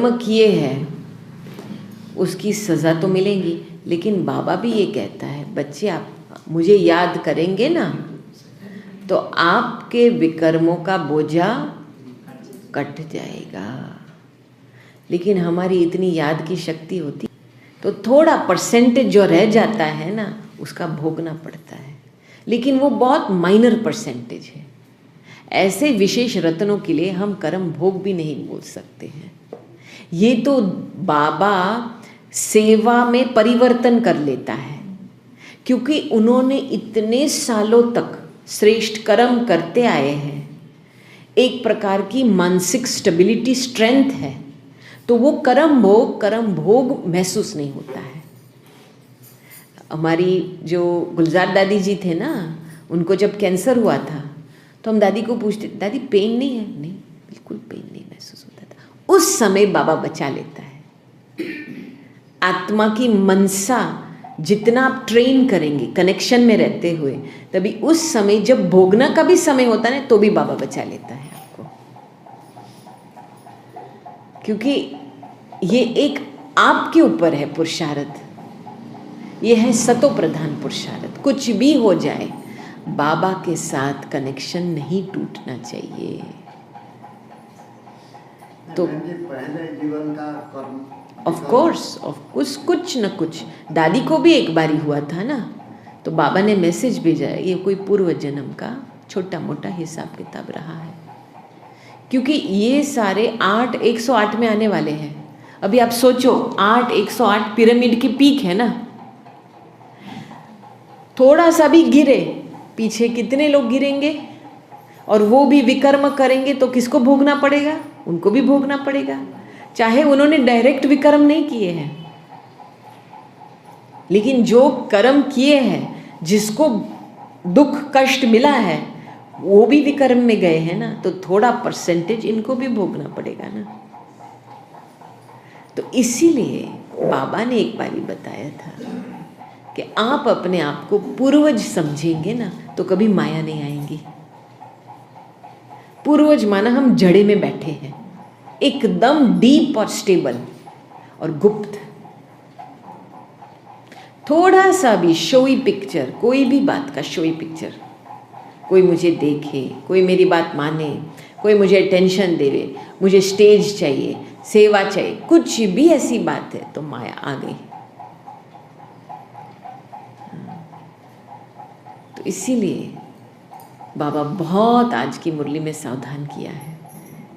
कर्म किए हैं उसकी सज़ा तो मिलेगी, लेकिन बाबा भी ये कहता है बच्चे आप मुझे याद करेंगे ना तो आपके विकर्मों का बोझा कट जाएगा। लेकिन हमारी इतनी याद की शक्ति होती तो थोड़ा परसेंटेज जो रह जाता है ना उसका भोगना पड़ता है, लेकिन वो बहुत माइनर परसेंटेज है। ऐसे विशेष रत्नों के लिए हम कर्म भोग भी नहीं बोल सकते हैं। ये तो बाबा सेवा में परिवर्तन कर लेता है, क्योंकि उन्होंने इतने सालों तक श्रेष्ठ कर्म करते आए हैं, एक प्रकार की मानसिक स्टेबिलिटी स्ट्रेंथ है, तो वो कर्म भोग महसूस नहीं होता है। हमारी जो गुलजार दादी जी थे ना, उनको जब कैंसर हुआ था तो हम दादी को पूछते, दादी पेन नहीं है? नहीं, बिल्कुल पेन नहीं महसूस होता था। उस समय बाबा बचा लेता है। आत्मा की मनसा जितना आप ट्रेन करेंगे कनेक्शन में रहते हुए, तभी उस समय जब भोगना का भी समय होता है तो भी बाबा बचा लेता है आपको, क्योंकि ये एक आपके ऊपर है पुरुषार्थ। ये है सतो प्रधान पुरुषार्थ। कुछ भी हो जाए बाबा के साथ कनेक्शन नहीं टूटना चाहिए। तो पहले जीवन का कर्म ऑफ कोर्स कुछ न कुछ दादी को भी एक बारी हुआ था ना, तो बाबा ने मैसेज भेजा है, ये कोई पूर्व जन्म का छोटा मोटा हिसाब किताब रहा है, क्योंकि ये सारे 108 में आने वाले हैं। अभी आप सोचो 108 पिरामिड की पीक है ना, थोड़ा सा भी गिरे पीछे कितने लोग गिरेंगे, और वो भी विकर्म करेंगे तो किसको भोगना पड़ेगा? उनको भी भोगना पड़ेगा, चाहे उन्होंने डायरेक्ट विकर्म नहीं किए हैं। लेकिन जो कर्म किए हैं, जिसको दुख कष्ट मिला है, वो भी विकर्म में गए हैं ना, तो थोड़ा परसेंटेज इनको भी भोगना पड़ेगा ना। तो इसीलिए बाबा ने एक बारी बताया था कि आप अपने आप को पूर्वज समझेंगे ना तो कभी माया नहीं आएंगी। पूर्वज माना हम जड़े में बैठे हैं, एकदम डीप और स्टेबल और गुप्त। थोड़ा सा भी शोई पिक्चर, कोई भी बात का शोई पिक्चर, कोई मुझे देखे, कोई मेरी बात माने, कोई मुझे अटेंशन देवे, मुझे स्टेज चाहिए, सेवा चाहिए, कुछ भी ऐसी बात है तो माया आ गई। तो इसीलिए बाबा बहुत आज की मुरली में सावधान किया है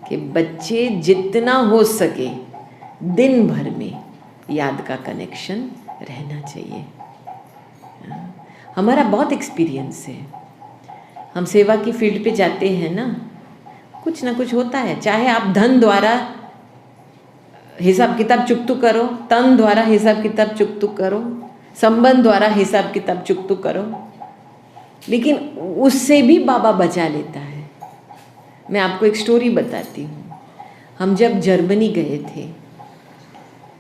कि बच्चे जितना हो सके दिन भर में याद का कनेक्शन रहना चाहिए। हमारा बहुत एक्सपीरियंस है, हम सेवा की फील्ड पे जाते हैं ना कुछ होता है, चाहे आप धन द्वारा हिसाब किताब चुकतू करो, तन द्वारा हिसाब किताब चुकतू करो, संबंध द्वारा हिसाब किताब चुकतू करो, लेकिन उससे भी बाबा बचा लेता है। मैं आपको एक स्टोरी बताती हूँ। हम जब जर्मनी गए थे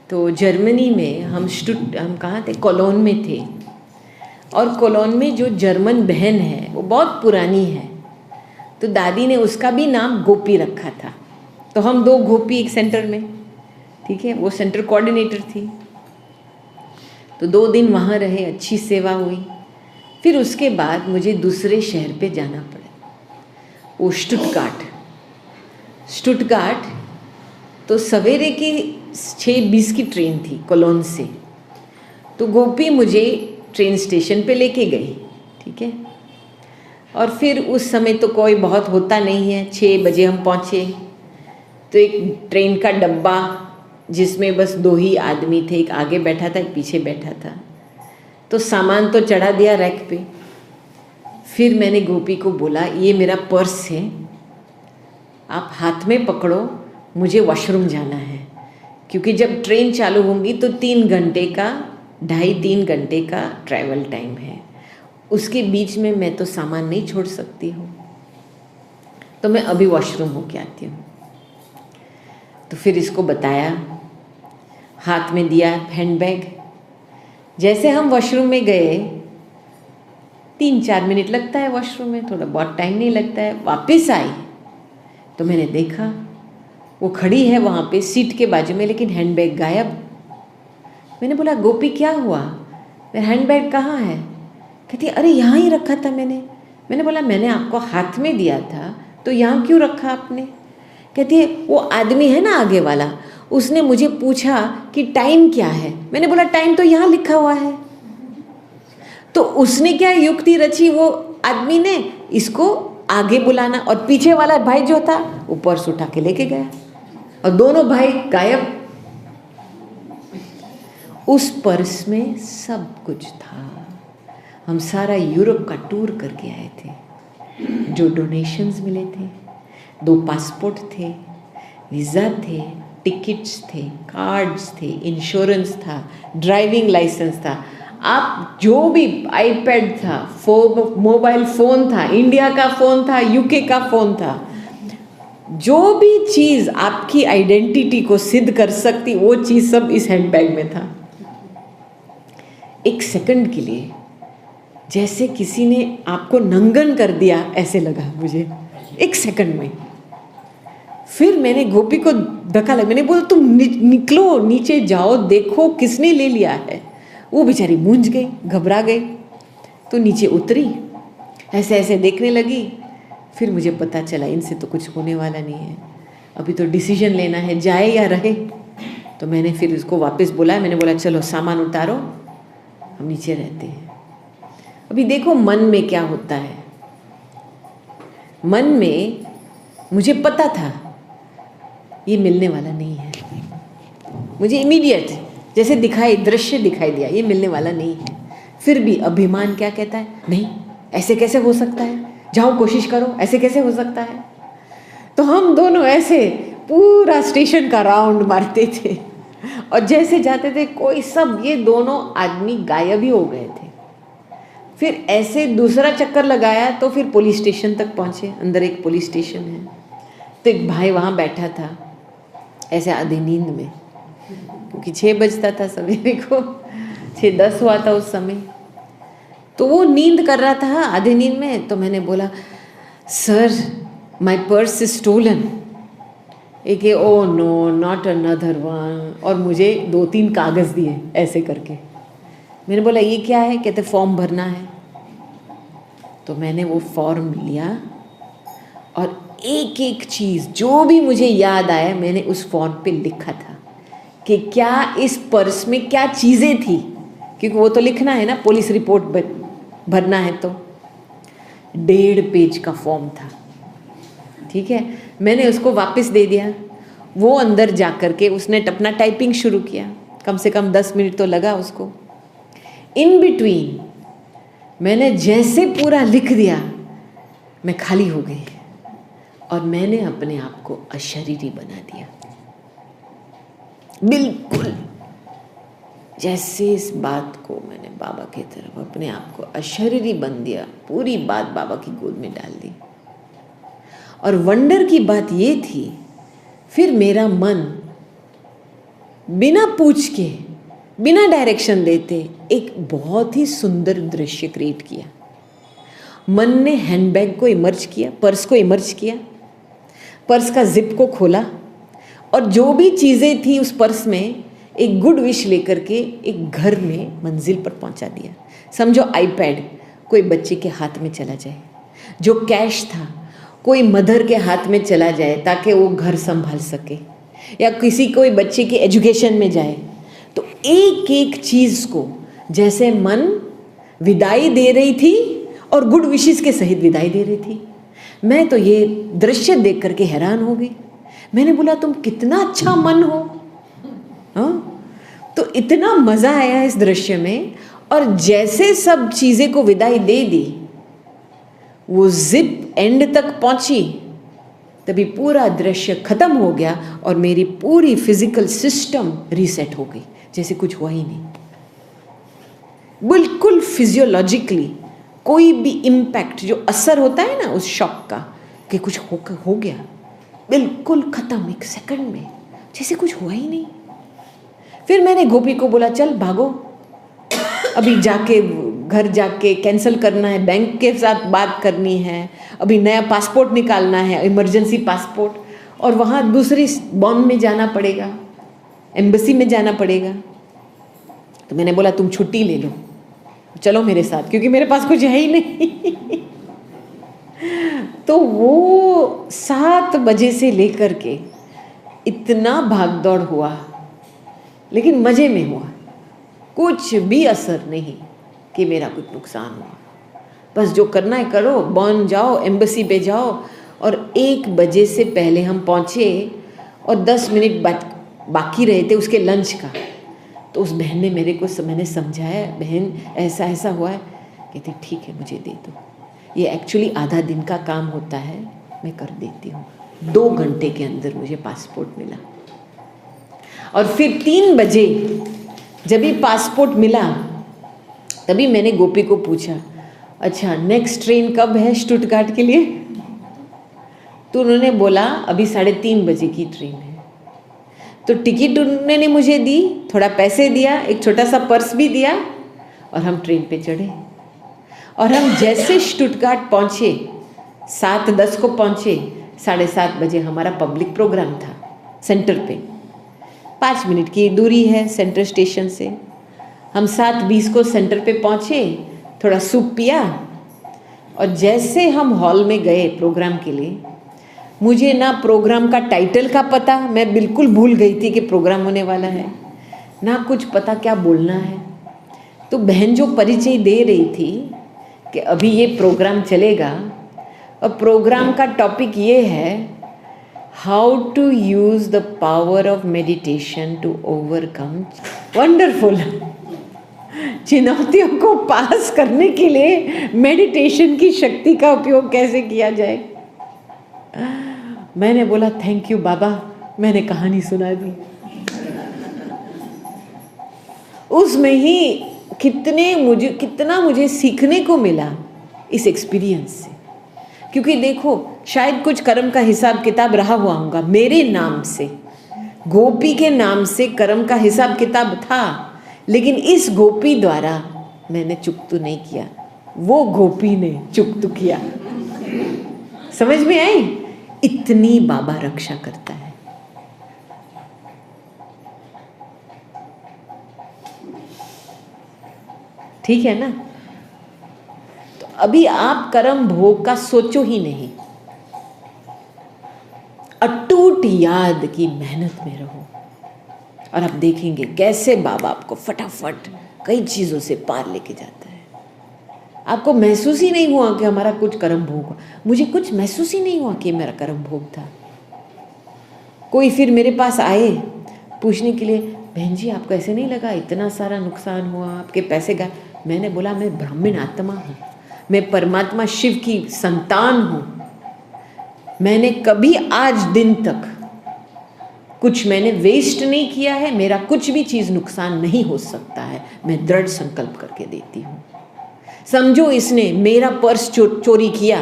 तो जर्मनी में हम कहाँ थे? कोलोन में थे। और कोलोन में जो जर्मन बहन है वो बहुत पुरानी है, तो दादी ने उसका भी नाम गोपी रखा था। तो हम 2 गोपी एक सेंटर में, ठीक है, वो सेंटर कोऑर्डिनेटर थी। तो 2 दिन वहाँ रहे, अच्छी सेवा हुई। फिर उसके बाद मुझे दूसरे शहर पे जाना पड़ा, वो स्टुटगार्ट। तो सवेरे की 6:20 की ट्रेन थी कोलोन से। तो गोपी मुझे ट्रेन स्टेशन पे लेके गई, ठीक है। और फिर उस समय तो कोई बहुत होता नहीं है, 6 बजे हम पहुँचे। तो एक ट्रेन का डब्बा जिसमें बस 2 ही आदमी थे, एक आगे बैठा था, एक पीछे बैठा था। तो सामान तो चढ़ा दिया रैक पे। फिर मैंने गोपी को बोला, ये मेरा पर्स है, आप हाथ में पकड़ो, मुझे वॉशरूम जाना है, क्योंकि जब ट्रेन चालू होंगी तो 3 घंटे का 2.5-3 घंटे का ट्रैवल टाइम है, उसके बीच में मैं तो सामान नहीं छोड़ सकती हूँ, तो मैं अभी वॉशरूम होके आती हूँ। तो फिर इसको बताया, हाथ में दिया हैंडबैग। जैसे हम वॉशरूम में गए, 3-4 मिनट लगता है वॉशरूम में, थोड़ा बहुत टाइम नहीं लगता है। वापस आई तो मैंने देखा वो खड़ी है वहाँ पे सीट के बाजू में, लेकिन हैंडबैग गायब। मैंने बोला गोपी क्या हुआ, मेरा हैंडबैग कहाँ है? कहती अरे यहाँ ही रखा था मैंने बोला मैंने आपको हाथ में दिया था तो यहाँ क्यों रखा आपने? कहती है वो आदमी है ना आगे वाला, उसने मुझे पूछा कि टाइम क्या है। मैंने बोला टाइम तो यहाँ लिखा हुआ है। तो उसने क्या युक्ति रची, वो आदमी ने इसको आगे बुलाना, और पीछे वाला भाई जो था वो पर्स उठा के लेके गया और दोनों भाई गायब। उस पर्स में सब कुछ था। हम सारा यूरोप का टूर करके आए थे। जो डोनेशंस मिले थे, 2 पासपोर्ट थे, वीज़ा थे, टिकट्स थे, कार्ड्स थे, इंश्योरेंस था, ड्राइविंग लाइसेंस था, आप जो भी आईपैड था, मोबाइल फ़ोन था, इंडिया का फ़ोन था, यूके का फ़ोन था, जो भी चीज़ आपकी आइडेंटिटी को सिद्ध कर सकती वो चीज़ सब इस हैंडबैग में था। एक सेकंड के लिए जैसे किसी ने आपको नंगन कर दिया ऐसे लगा मुझे, एक सेकंड में। फिर मैंने गोपी को धक्का लगा, मैंने बोला तुम निकलो, नीचे जाओ, देखो किसने ले लिया है। वो बेचारी मूंझ गई, घबरा गई, तो नीचे उतरी, ऐसे ऐसे देखने लगी। फिर मुझे पता चला इनसे तो कुछ होने वाला नहीं है, अभी तो डिसीजन लेना है जाए या रहे। तो मैंने फिर उसको वापस बुलाया, मैंने बोला चलो सामान उतारो, हम नीचे रहते हैं। अभी देखो मन में क्या होता है। मन में मुझे पता था ये मिलने वाला नहीं है, मुझे इमीडिएट जैसे दृश्य दिखाई दिया, ये मिलने वाला नहीं है। फिर भी अभिमान क्या कहता है, नहीं ऐसे कैसे हो सकता है, जाओ कोशिश करो, ऐसे कैसे हो सकता है। तो हम दोनों ऐसे पूरा स्टेशन का राउंड मारते थे, और जैसे जाते थे कोई सब ये दोनों आदमी गायब ही हो गए थे। फिर ऐसे दूसरा चक्कर लगाया तो फिर पुलिस स्टेशन तक पहुँचे। अंदर एक पुलिस स्टेशन है, तो एक भाई वहाँ बैठा था ऐसे आधी नींद में, क्योंकि 6 बजता था सवेरे को, 6:10 हुआ था उस समय। तो वो नींद कर रहा था आधे नींद में। तो मैंने बोला sir my purse is stolen. एक oh no not another one, और मुझे 2-3 कागज़ दिए ऐसे करके। मैंने बोला ये क्या है? कहते फॉर्म भरना है। तो मैंने वो फॉर्म लिया और एक एक चीज़ जो भी मुझे याद आया मैंने उस फॉर्म पे लिखा था कि क्या इस पर्स में क्या चीज़ें थी, क्योंकि वो तो लिखना है ना, पुलिस रिपोर्ट भरना है। तो 1.5 पेज का फॉर्म था, ठीक है। मैंने उसको वापस दे दिया। वो अंदर जा कर के उसने अपना टाइपिंग शुरू किया, कम से कम 10 मिनट तो लगा उसको। इन बिटवीन मैंने जैसे पूरा लिख दिया, मैं खाली हो गई और मैंने अपने आप को अशरीरी बना दिया, बिल्कुल जैसे इस बात को मैंने बाबा की तरफ अपने आप को अशरीरी बन दिया, पूरी बात बाबा की गोद में डाल दी। और वंडर की बात ये थी, फिर मेरा मन बिना पूछ के, बिना डायरेक्शन देते एक बहुत ही सुंदर दृश्य क्रिएट किया। मन ने हैंडबैग को इमर्ज किया, पर्स को इमर्ज किया, पर्स का जिप को खोला और जो भी चीज़ें थी उस पर्स में एक गुड विश लेकर के एक घर में मंजिल पर पहुंचा दिया। समझो आईपैड कोई बच्चे के हाथ में चला जाए, जो कैश था कोई मदर के हाथ में चला जाए ताकि वो घर संभाल सके, या किसी कोई बच्चे के एजुकेशन में जाए, तो एक एक चीज़ को जैसे मन विदाई दे रही थी और गुड विशेस के सहित विदाई दे रही थी। मैं तो ये दृश्य देख करके हैरान हो गई। मैंने बोला तुम कितना अच्छा मन हो, हाँ। तो इतना मज़ा आया इस दृश्य में, और जैसे सब चीज़ें को विदाई दे दी, वो जिप एंड तक पहुंची, तभी पूरा दृश्य खत्म हो गया और मेरी पूरी फिजिकल सिस्टम रीसेट हो गई, जैसे कुछ हुआ ही नहीं। बिल्कुल फिजियोलॉजिकली कोई भी इम्पैक्ट जो असर होता है ना उस शॉक का कि कुछ हो गया, बिल्कुल खत्म, एक सेकंड में, जैसे कुछ हुआ ही नहीं। फिर मैंने गोपी को बोला चल भागो, अभी जाके घर जाके कैंसिल करना है, बैंक के साथ बात करनी है, अभी नया पासपोर्ट निकालना है, इमरजेंसी पासपोर्ट। और वहाँ दूसरी बॉन में जाना पड़ेगा, एम्बेसी में जाना पड़ेगा। तो मैंने बोला तुम छुट्टी ले लो, चलो मेरे साथ, क्योंकि मेरे पास कुछ है ही नहीं। तो वो 7 बजे से लेकर के इतना भाग दौड़ हुआ, लेकिन मज़े में हुआ, कुछ भी असर नहीं कि मेरा कुछ नुकसान हुआ। बस जो करना है करो, बॉन जाओ, एम्बेसी पे जाओ। और 1 बजे से पहले हम पहुँचे और 10 मिनट बाकी रहे थे उसके लंच का। तो उस बहन ने मेरे को मैंने समझाया, बहन ऐसा ऐसा हुआ है। कहती ठीक है मुझे दे दो, ये एक्चुअली आधा दिन का काम होता है, मैं कर देती हूँ। 2 घंटे के अंदर मुझे पासपोर्ट मिला। और फिर 3 बजे जब भी पासपोर्ट मिला तभी मैंने गोपी को पूछा, अच्छा नेक्स्ट ट्रेन कब है स्टुटगार्ट के लिए? तो उन्होंने बोला अभी 3:30 बजे की ट्रेन है। तो टिकट उन्होंने मुझे दी, थोड़ा पैसे दिया, एक छोटा सा पर्स भी दिया और हम ट्रेन पे चढ़े। और हम जैसे स्टुटगार्ट पहुँचे, 7:10 को पहुँचे, 7:30 बजे हमारा पब्लिक प्रोग्राम था सेंटर पे। 5 मिनट की दूरी है सेंटर स्टेशन से। हम 7:20 को सेंटर पे पहुँचे, थोड़ा सूप पिया और जैसे हम हॉल में गए प्रोग्राम के लिए, मुझे ना प्रोग्राम का टाइटल का पता, मैं बिल्कुल भूल गई थी कि प्रोग्राम होने वाला है, ना कुछ पता क्या बोलना है। तो बहन जो परिचय दे रही थी कि अभी ये प्रोग्राम चलेगा और प्रोग्राम का टॉपिक ये है, how to use the power of meditation to overcome. Wonderful. चुनौतियों को पास करने के लिए मेडिटेशन की शक्ति का उपयोग कैसे किया जाए। मैंने बोला थैंक यू बाबा, मैंने कहानी सुना दी। उसमें ही कितना मुझे सीखने को मिला इस एक्सपीरियंस से। क्योंकि देखो, शायद कुछ कर्म का हिसाब किताब रहा हुआ होगा मेरे नाम से, गोपी के नाम से कर्म का हिसाब किताब था, लेकिन इस गोपी द्वारा मैंने चुकतू नहीं किया, वो गोपी ने चुकतू किया। समझ में आई? इतनी बाबा रक्षा करता है। ठीक है ना? तो अभी आप कर्म भोग का सोचो ही नहीं, अटूट याद की मेहनत में रहो और आप देखेंगे कैसे बाबा आपको फटाफट कई चीजों से पार लेके जाता है। आपको महसूस ही नहीं हुआ कि हमारा कुछ कर्म भोग हुआ। मुझे कुछ महसूस ही नहीं हुआ कि मेरा कर्म भोग था। कोई फिर मेरे पास आए पूछने के लिए, बहन जी आपको ऐसे नहीं लगा इतना सारा नुकसान हुआ, आपके पैसे गए? मैंने बोला मैं ब्राह्मण आत्मा हूँ, मैं परमात्मा शिव की संतान हूँ। मैंने कभी आज दिन तक कुछ मैंने वेस्ट नहीं किया है, मेरा कुछ भी चीज़ नुकसान नहीं हो सकता है, मैं दृढ़ संकल्प करके देती हूँ। समझो इसने मेरा पर्स चोरी किया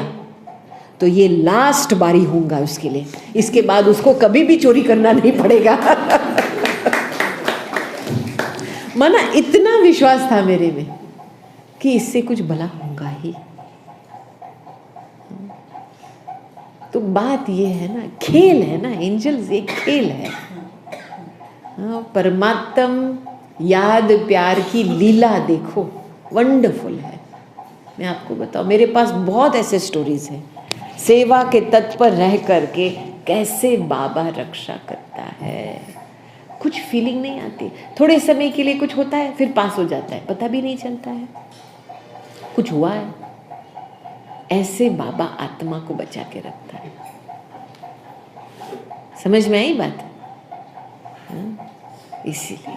तो ये लास्ट बारी होगा उसके लिए, इसके बाद उसको कभी भी चोरी करना नहीं पड़ेगा। माना इतना विश्वास था मेरे में कि इससे कुछ भला होगा ही। तो बात ये है ना, खेल है ना एंजल्स, एक खेल है। परमात्म याद प्यार की लीला देखो, वंडरफुल है। मैं आपको बताऊं, मेरे पास बहुत ऐसे स्टोरीज हैं, सेवा के तत्पर रह करके कैसे बाबा रक्षा करता है। कुछ फीलिंग नहीं आती, थोड़े समय के लिए कुछ होता है फिर पास हो जाता है, पता भी नहीं चलता है कुछ हुआ है। ऐसे बाबा आत्मा को बचा के रखता है। समझ में आई बात? इसीलिए